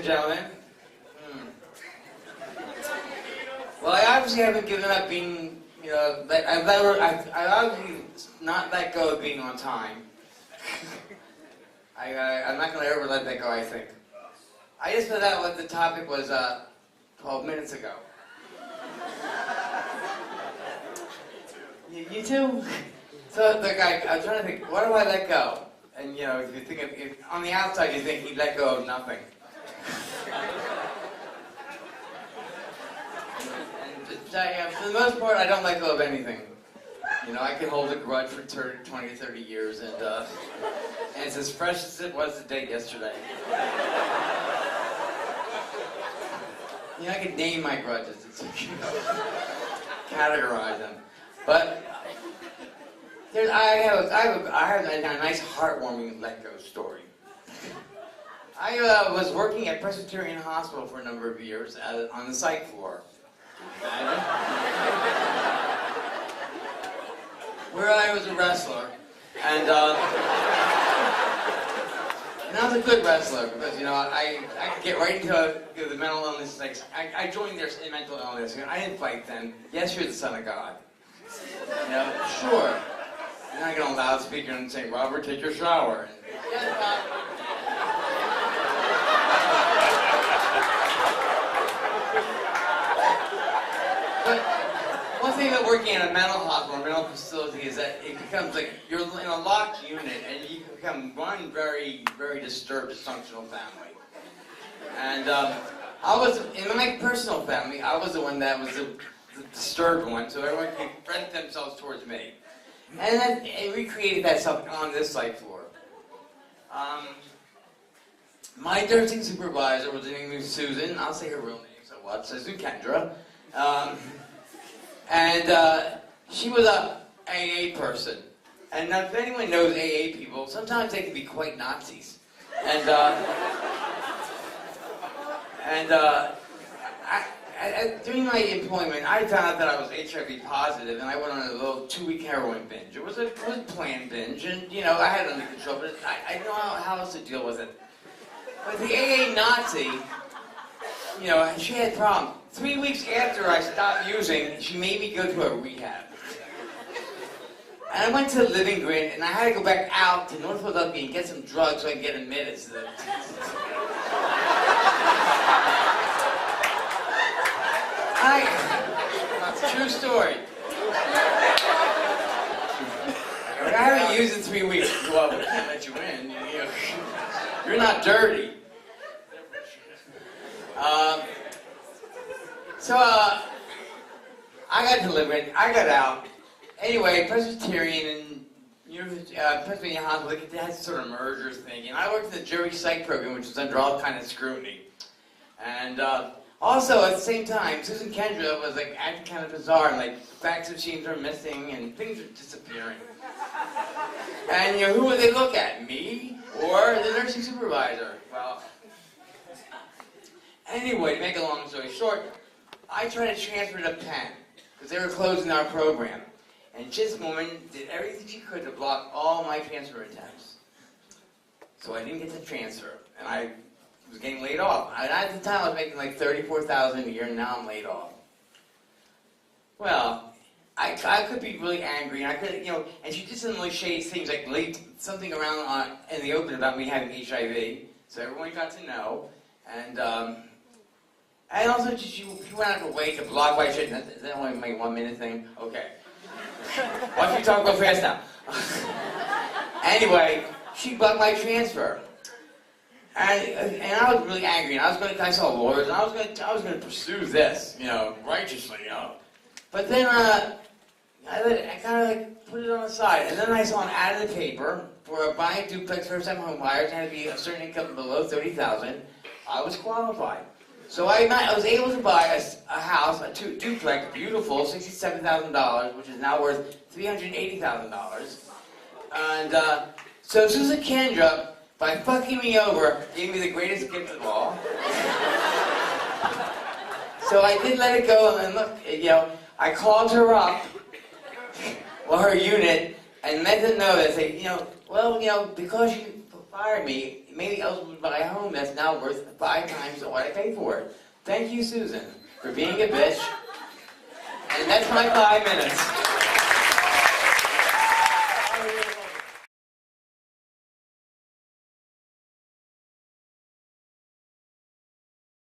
gentlemen. Well, I obviously haven't given up being, you know, I obviously not let go of being on time. I'm not going to ever let that go, I think. I just found out what the topic was 12 minutes ago. You too? So I'm trying to think, what do I let go? And you know, if you think on the outside you think he'd let go of nothing. And for the most part, I don't let go of anything. You know, I can hold a grudge for 20, 30 years, and it's as fresh as it was the day yesterday. You know, I can name my grudges, you know, categorize them. But I have a nice heartwarming let go story. I was working at Presbyterian Hospital for a number of years on the psych floor. Where I was a wrestler, and I was a good wrestler because, you know, I could get right into the mental illness. Like, I joined their mental illness. You know, I didn't fight then. Yes, you're the son of God. You know, sure. You're not going to loudspeaker and say, Robert, take your shower. But one thing about working in a mental hospital or mental facility is that it becomes like you're in a locked unit and you can become one very, very disturbed, dysfunctional family. And I was, in my personal family, I was the one that was the disturbed one, so everyone could bend themselves towards me. And then it recreated that stuff on this psych floor. My nursing supervisor was named Susan. I'll say her real name, so what? Susan Kendra. And she was a AA person. And now, if anyone knows AA people, sometimes they can be quite Nazis. And during my employment, I found out that I was HIV positive, and I went on a little 2-week heroin binge. It was a planned binge, and you know, I had it under control, but I didn't know how else to deal with it. But the AA Nazi, you know, she had problems. 3 weeks after I stopped using, she made me go to a rehab. And I went to Living Grin, and I had to go back out to North Philadelphia and get some drugs so I could get admitted. So that's a true story. I haven't used in 3 weeks. Well, we can't let you in. You know, you're not dirty. So I got delivered. I got out. Anyway, Presbyterian and Presbyterian Hospital, they had sort of mergers thing, and I worked in the jury psych program, which was under all kind of scrutiny. And also, at the same time, Susan Kendra was like acting kind of bizarre, and like fax machines were missing, and things were disappearing. And you know, who would they look at? Me or the nursing supervisor? Well, anyway, to make a long story short, I tried to transfer to Penn because they were closing our program, and this woman did everything she could to block all my transfer attempts. So I didn't get to transfer, and I was getting laid off. And at the time, I was making like $34,000 a year, and now I'm laid off. Well, I could be really angry, and I could, you know, and she did some really shady things, like something around in the open about me having HIV, so everyone got to know, and also she went out of her way to block my shit. Is that only my 1 minute thing? Okay. Why don't you talk real fast now? Anyway, she blocked my transfer. And I was really angry, and I saw lawyers, and I was gonna pursue this, you know, righteously, you know. But then I kind of like put it on the side, and then I saw an ad in the paper for buying a duplex first-time home buyers. It had to be a certain income below $30,000. I was qualified, so I was able to buy a house, a duplex, beautiful, $67,000, which is now worth $380,000. And so Susan Kendra, by fucking me over, gave me the greatest gift of all. So I did let it go, and look, you know, I called her up, well, her unit, and let them know that, say, you know, well, you know, because you fired me, made me eligible to buy a home that's now worth 5 times what I paid for it. Thank you, Susan, for being a bitch. And that's my 5 minutes.